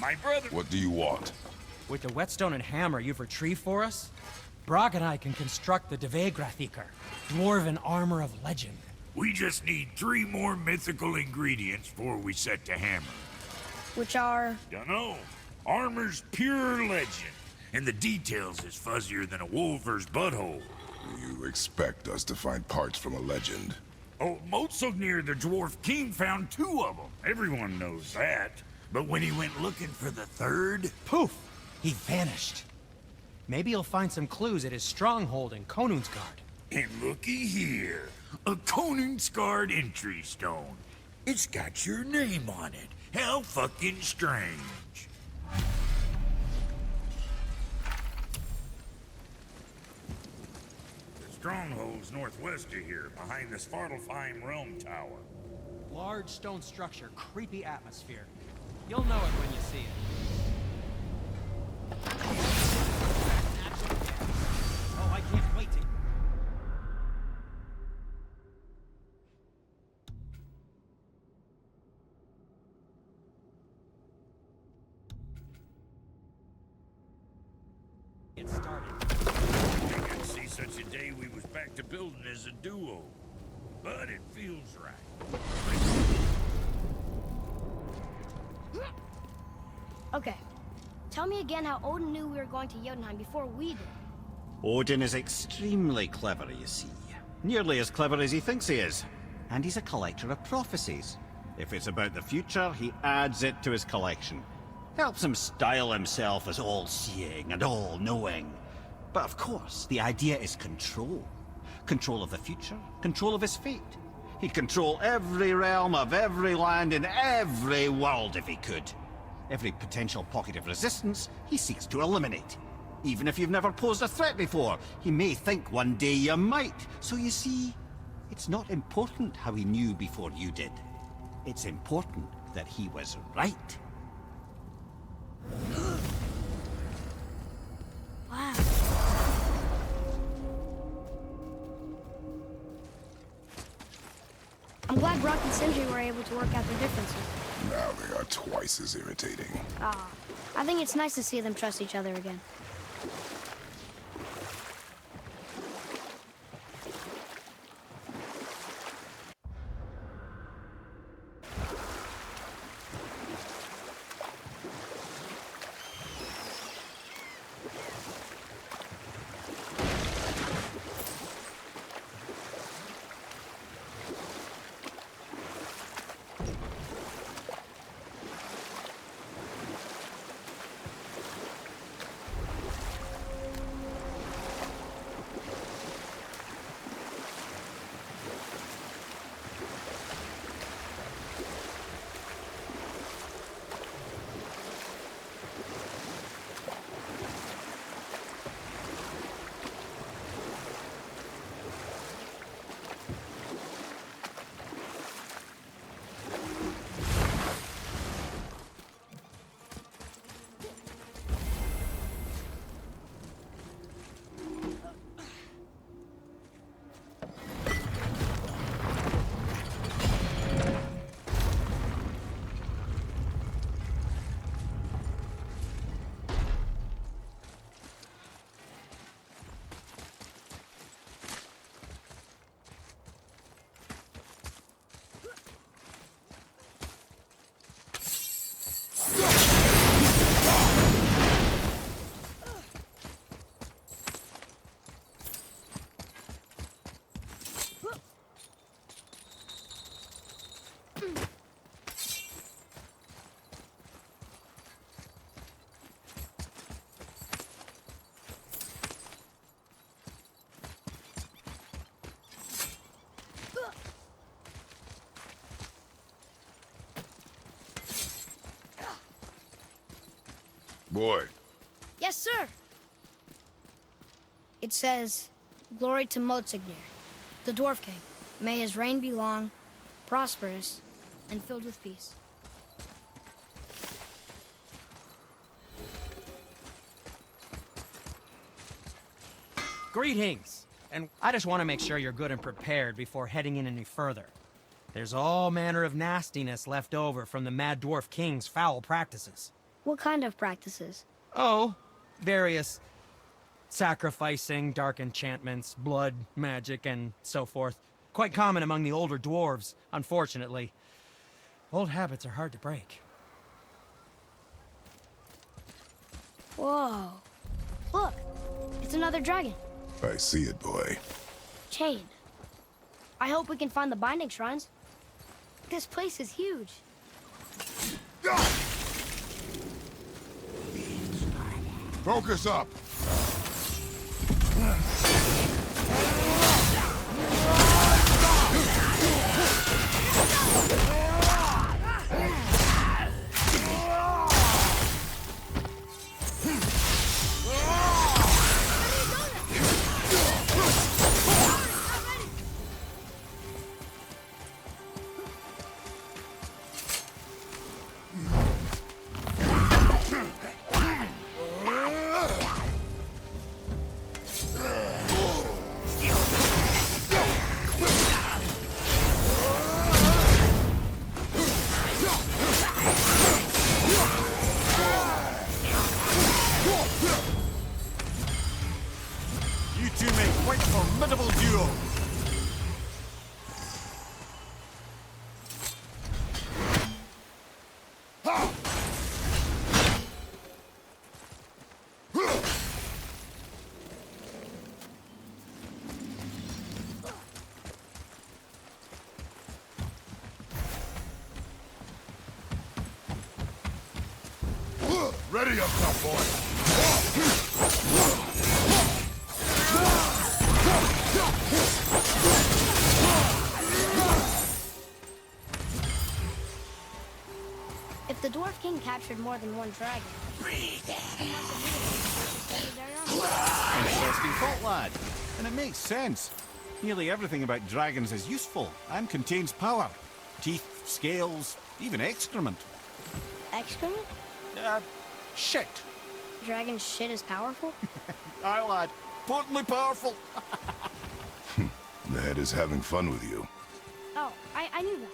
My brother... What do you want? With the whetstone and hammer you've retrieved for us, Brok and I can construct the Dvegrathikar, dwarven armor of legend. We just need 3 more mythical ingredients before we set to hammer. Which are? Dunno. Armor's pure legend, and the details is fuzzier than a wolver's butthole. You expect us to find parts from a legend? Oh, Motsognir the Dwarf King found 2 of them. Everyone knows that. But when he went looking for the 3rd... Poof! He vanished. Maybe he'll find some clues at his stronghold in Konusgard. And looky here. A Konusgard entry stone. It's got your name on it. How fucking strange. The stronghold's northwest of here, behind the Svartalfheim Realm Tower. Large stone structure, creepy atmosphere. You'll know it when you see it. Oh, I can't wait to... get started. I could see such a day we was back to building as a duo. But it feels right. Okay. Tell me again how Odin knew we were going to Jotunheim before we did. Odin is extremely clever, you see. Nearly as clever as he thinks he is. And he's a collector of prophecies. If it's about the future, he adds it to his collection. Helps him style himself as all-seeing and all-knowing. But of course, the idea is control. Control of the future, control of his fate. He'd control every realm of every land in every world if he could. Every potential pocket of resistance, he seeks to eliminate. Even if you've never posed a threat before, he may think one day you might. So you see, it's not important how he knew before you did. It's important that he was right. Wow. I'm glad Brock and Sindri were able to work out their differences. Now they are twice as irritating. Ah, I think it's nice to see them trust each other again. Boy. Yes, sir. It says, "Glory to Motsognir, the Dwarf King. May his reign be long, prosperous, and filled with peace." Greetings! And I just want to make sure you're good and prepared before heading in any further. There's all manner of nastiness left over from the Mad Dwarf King's foul practices. What kind of practices? Oh, various sacrificing, dark enchantments, blood, magic, and so forth. Quite common among the older dwarves, unfortunately. Old habits are hard to break. Whoa. Look, it's another dragon. I see it, boy. Chain. I hope we can find the binding shrines. This place is huge. Focus up! You two make quite a formidable duo. Ready up, tough boy! If the Dwarf King captured more than one dragon, Interesting thought, lad. And it makes sense. Nearly everything about dragons is useful and contains power. Teeth, scales, even excrement. excrement? Shit. Dragon shit is powerful? Aye, lad. Potently powerful. The head is having fun with you. Oh, I knew that.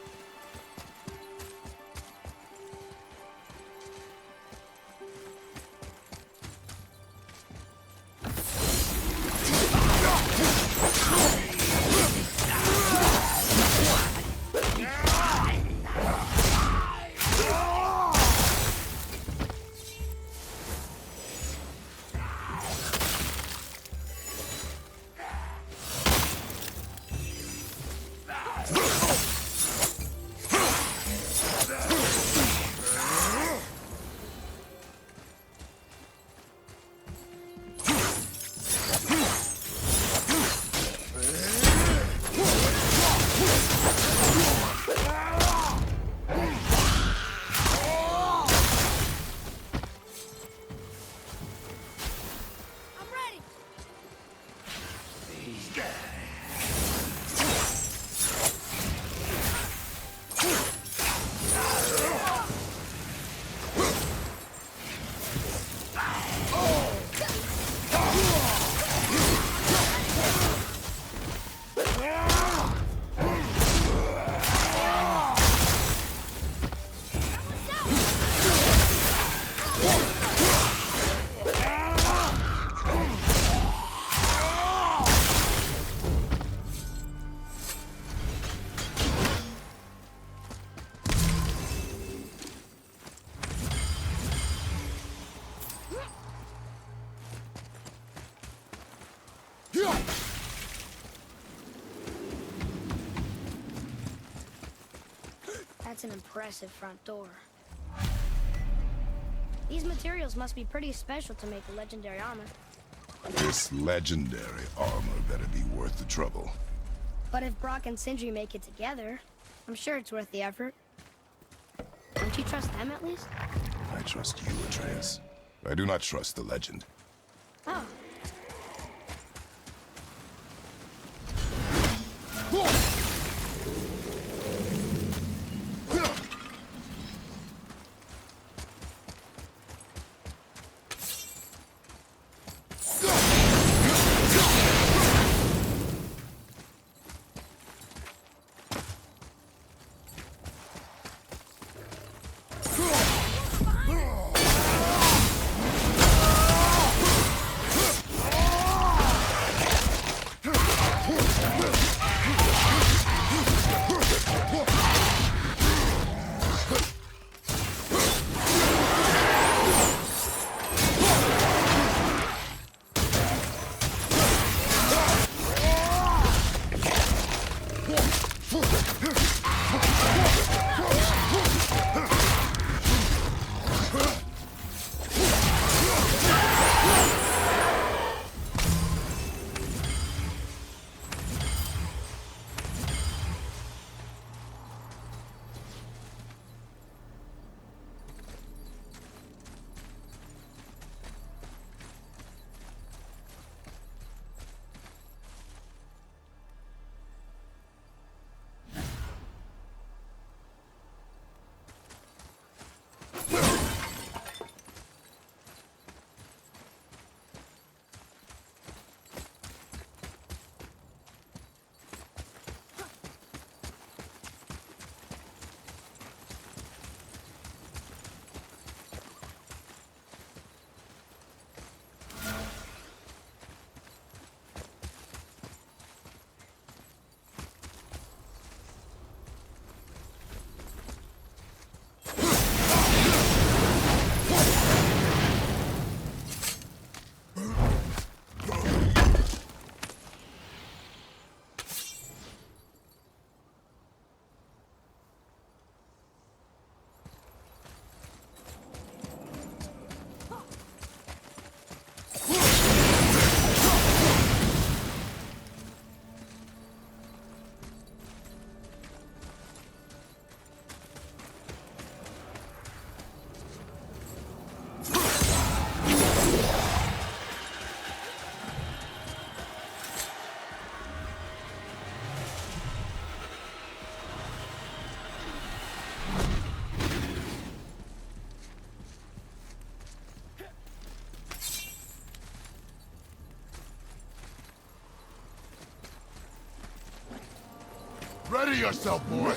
That's an impressive front door. These materials must be pretty special to make the legendary armor. This legendary armor better be worth the trouble. But if Brock and Sindri make it together, I'm sure it's worth the effort. Don't you trust them at least? I trust you, Atreus. I do not trust the legend. Oh. Ready yourself, boy!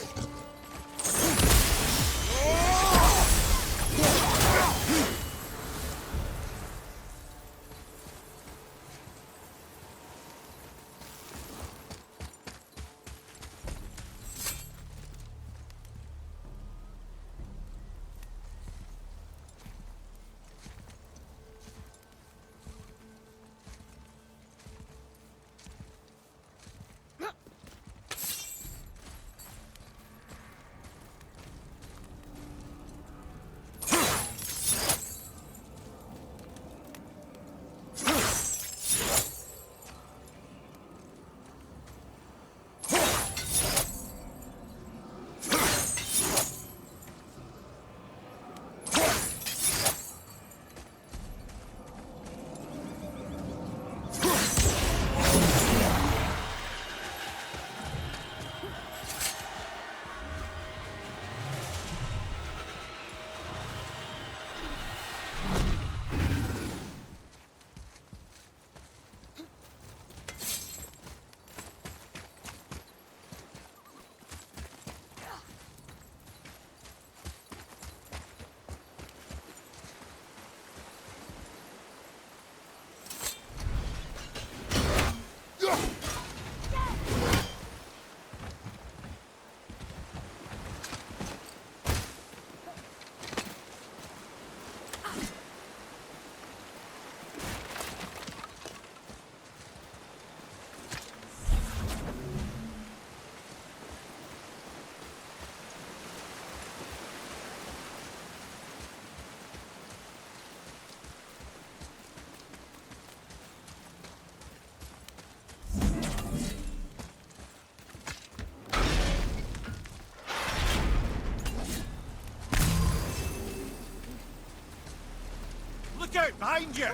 Look out behind you!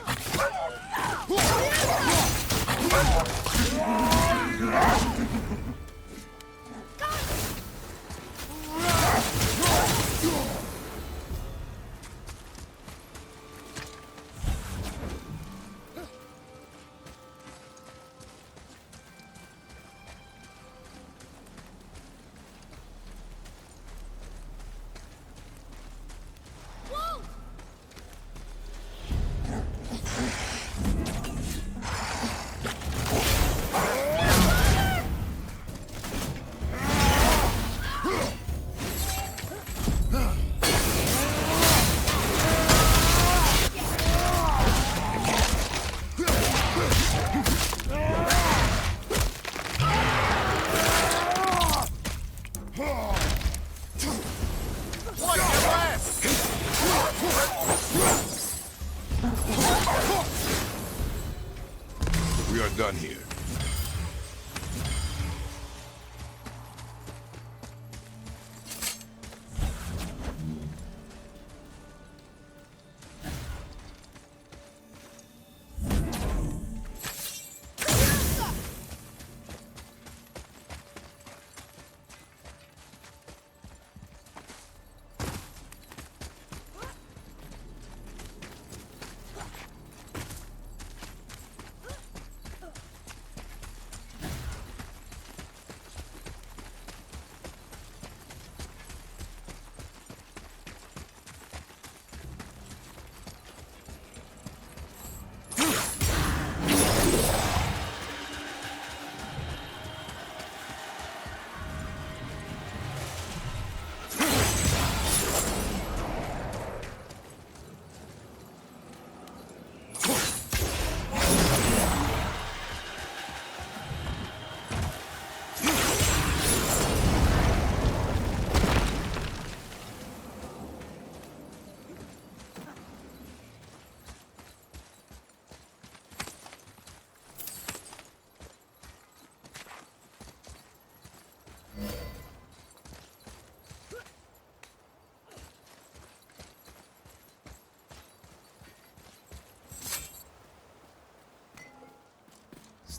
We are done here.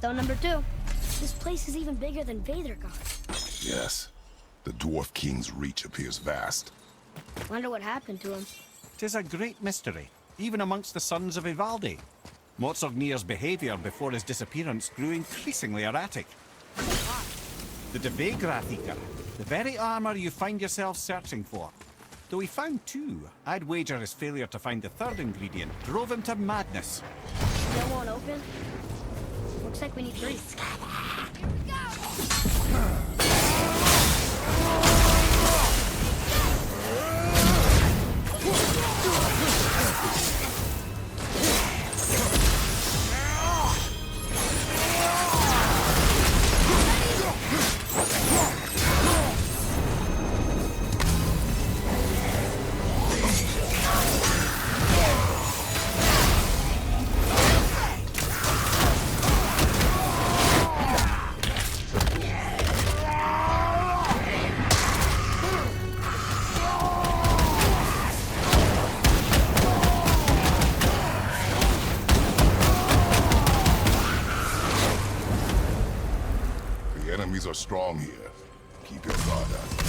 Stone number 2. This place is even bigger than Vadergard. Yes. The Dwarf King's reach appears vast. Wonder what happened to him. 'Tis a great mystery, even amongst the sons of Ivaldi. Mozart's behaviour before his disappearance grew increasingly erratic. The Devegrathika, the very armor you find yourself searching for. Though he found two, I'd wager his failure to find the third ingredient drove him to madness. That won't open? Looks like we need three. Here we go! The enemies are strong here. Keep your guard up.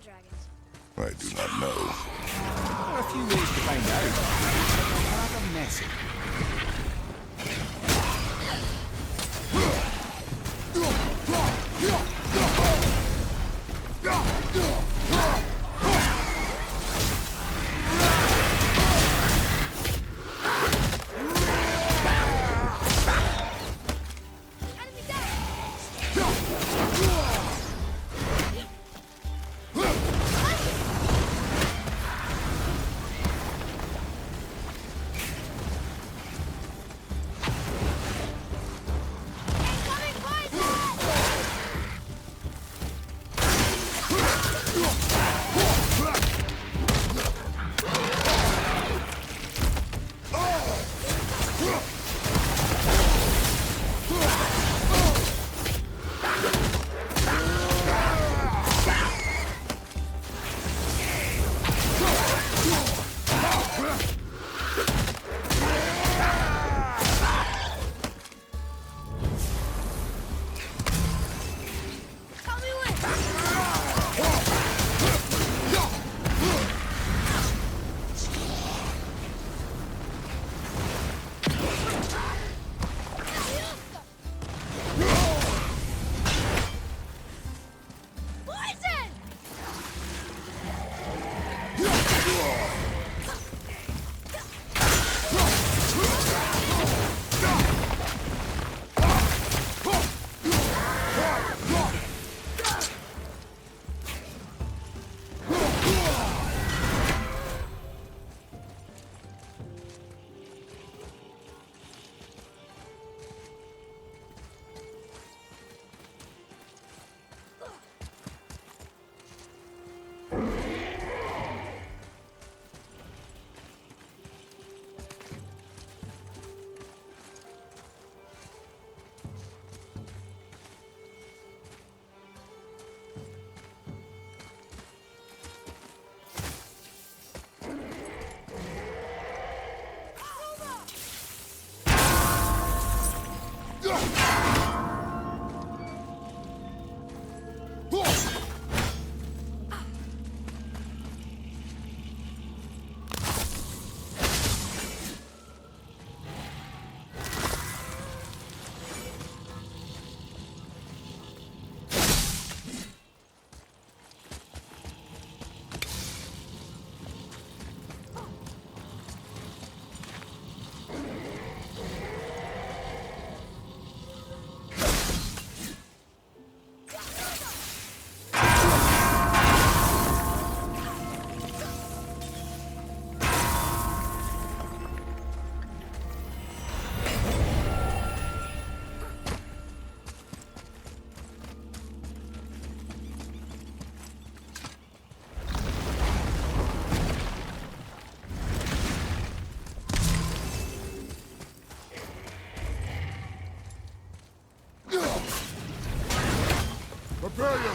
dragons? I do not know. There are a few ways to find out, but they're rather messy.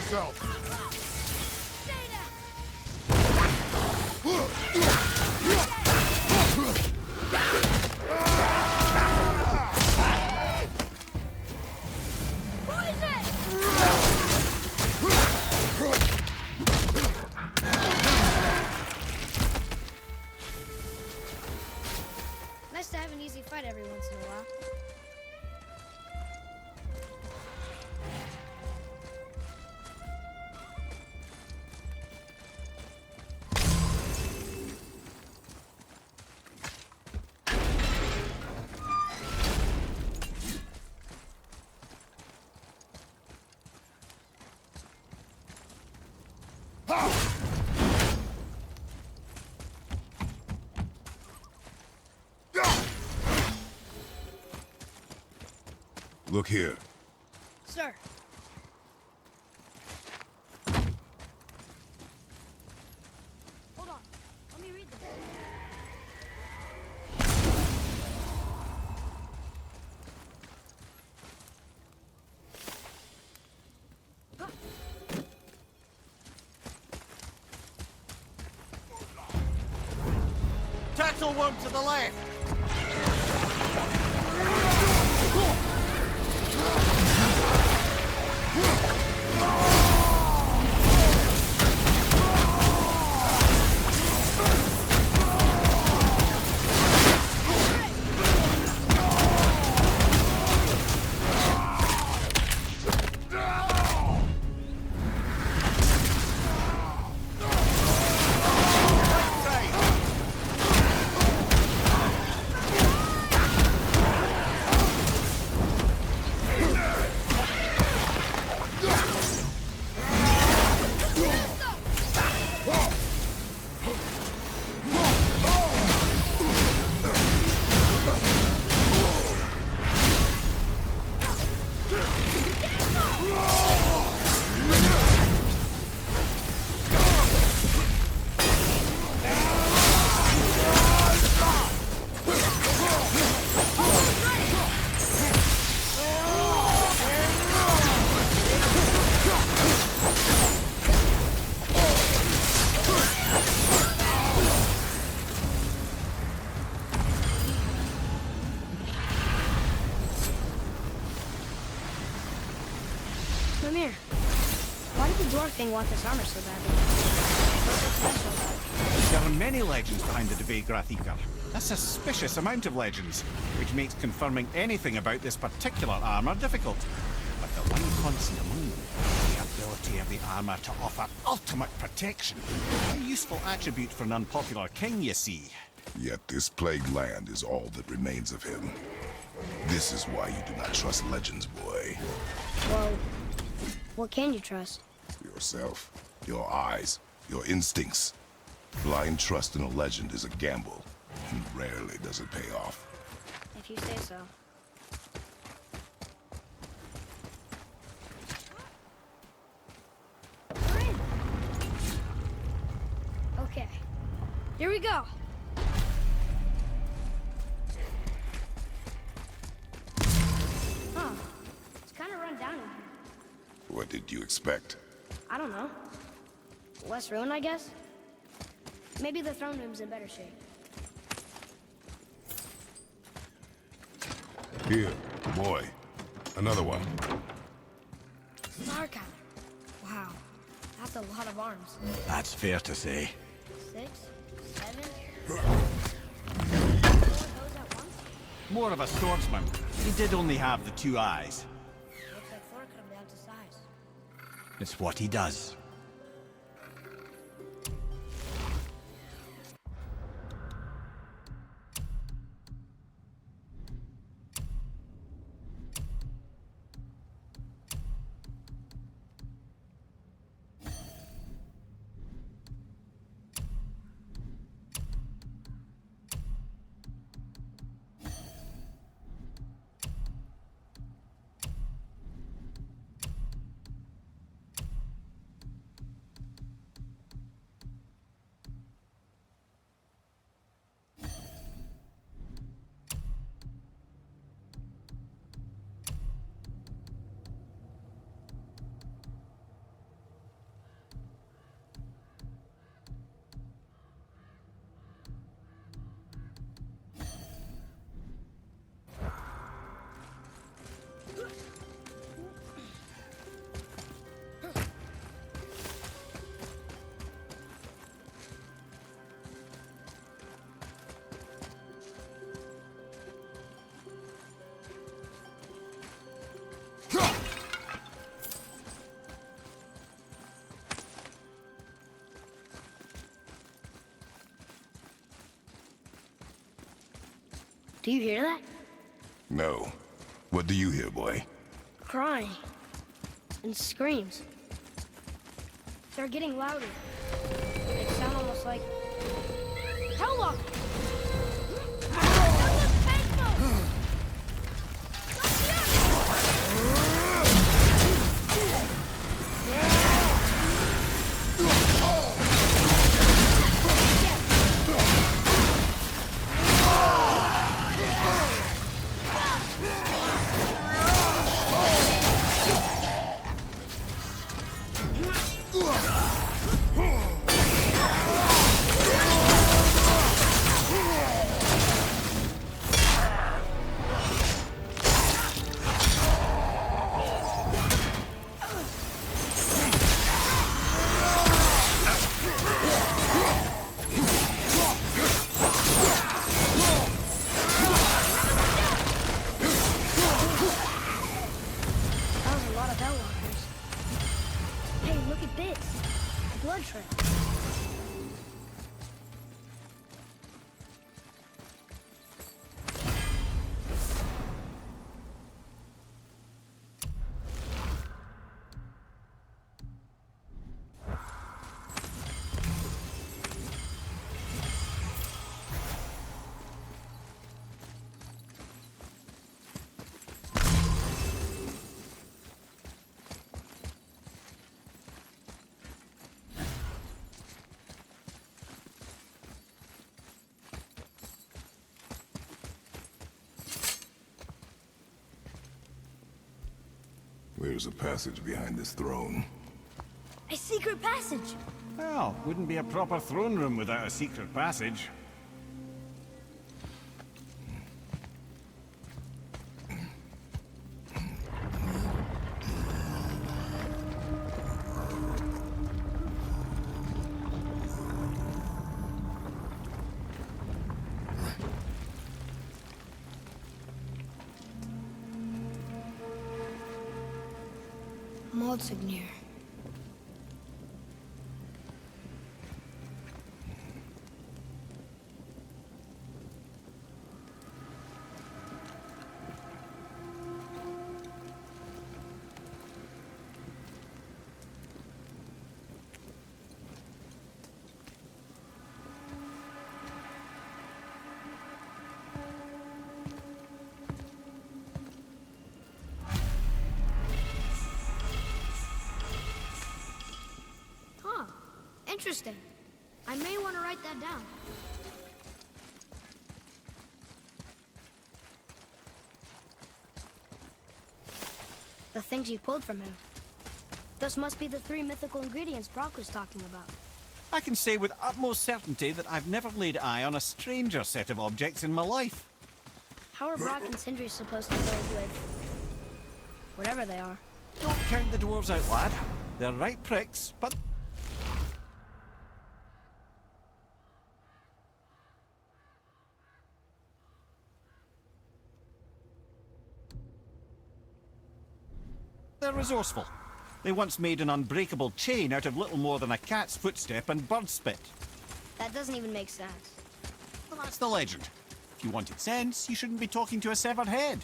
yourself! Nice to have an easy fight every once in a while. Look here. Sir. Hold on. Let me read this. Tackle one to the left! Mimir, why did the dwarf thing want this armor so badly? What's so special about it? There are many legends behind the Debate Grathika. A suspicious amount of legends, which makes confirming anything about this particular armor difficult. But the one constant among them is the ability of the armor to offer ultimate protection. A useful attribute for an unpopular king, you see. Yet this plagued land is all that remains of him. This is why you do not trust legends, boy. Well, what can you trust? Yourself, your eyes, your instincts. Blind trust in a legend is a gamble, and rarely does it pay off. If you say so. We're in. Okay, here we go. Huh, it's kind of run down in here. What did you expect? I don't know. Less ruined, I guess? Maybe the throne room's in better shape. Here, boy. Another one. Archive. Wow, that's a lot of arms. That's fair to say. 6, 7. 4 of those at once? More of a swordsman. He did only have the 2 eyes. Looks like Thor cut him down to size. It's what he does. Do you hear that? No. What do you hear, boy? Crying. And screams. They're getting louder. They sound almost like... Helllock! That looks painful! Blood trail. There's a passage behind this throne. A secret passage! Well, wouldn't be a proper throne room without a secret passage. Monsignor. Interesting. I may want to write that down. The things you pulled from him. Those must be the 3 mythical ingredients Brock was talking about. I can say with utmost certainty that I've never laid eye on a stranger set of objects in my life. How are Brock and Sindri supposed to live with... whatever they are? Don't count the dwarves out, lad. They're right pricks, but... they're resourceful. They once made an unbreakable chain out of little more than a cat's footstep and bird spit. That doesn't even make sense. Well, that's the legend. If you wanted sense, you shouldn't be talking to a severed head.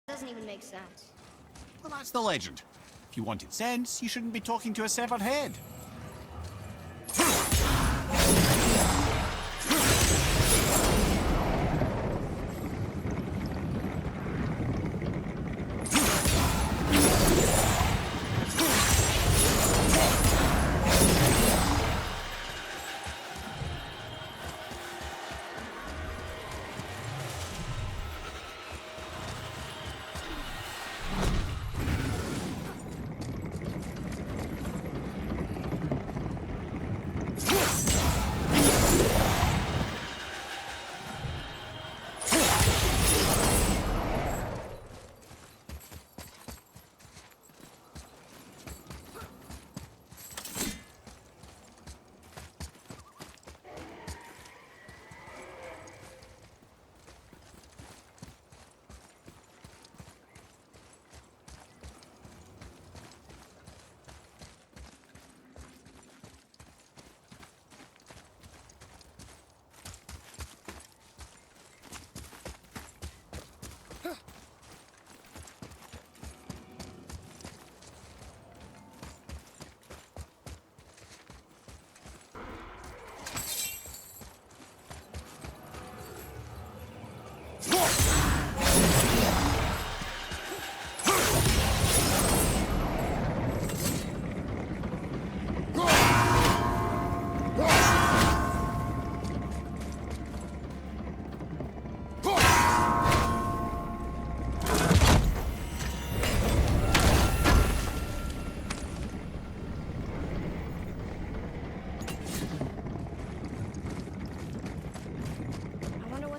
Doesn't even make sense. Well, that's the legend. If you wanted sense, you shouldn't be talking to a severed head.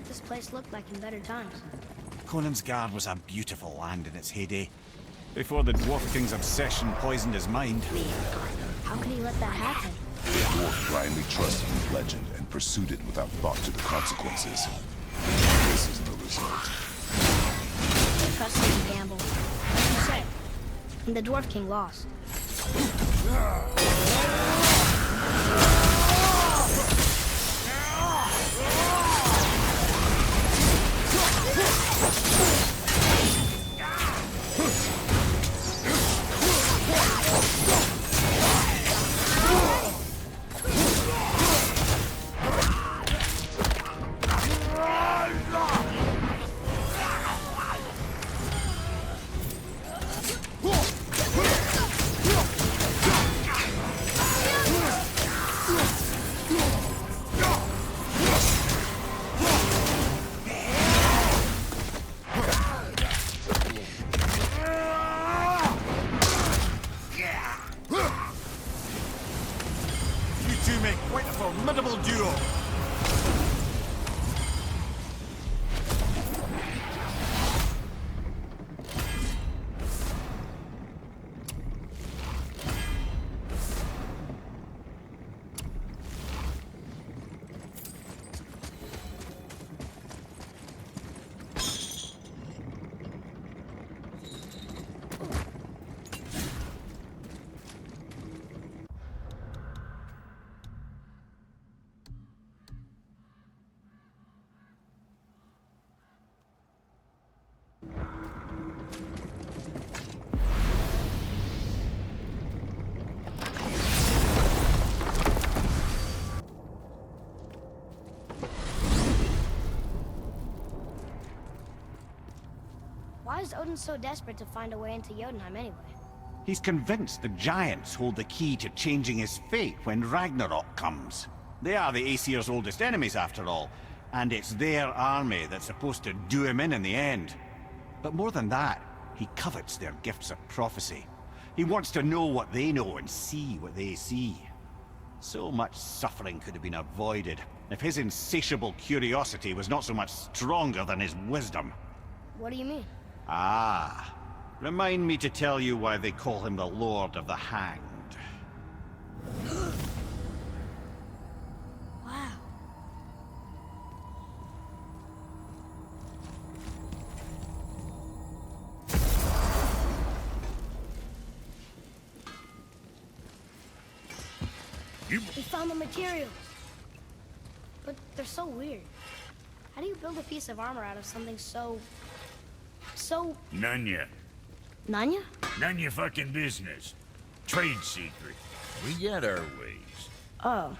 what this place looked like in better times. Konusgard was a beautiful land in its heyday, before the Dwarf King's obsession poisoned his mind. How could he let that happen? The dwarf blindly trusted in legend and pursued it without thought to the consequences. This is the result. Trusting to gamble. Like you said. And the Dwarf King lost. You two make quite a formidable duo. Why is Odin so desperate to find a way into Jotunheim anyway? He's convinced the giants hold the key to changing his fate when Ragnarok comes. They are the Aesir's oldest enemies, after all, and it's their army that's supposed to do him in the end. But more than that, he covets their gifts of prophecy. He wants to know what they know and see what they see. So much suffering could have been avoided if his insatiable curiosity was not so much stronger than his wisdom. What do you mean? Ah, remind me to tell you why they call him the Lord of the Hanged. Wow. We found the materials. But they're so weird. How do you build a piece of armor out of something so... None ya. Nanya? None your fucking business. Trade secret. We got our ways. Oh.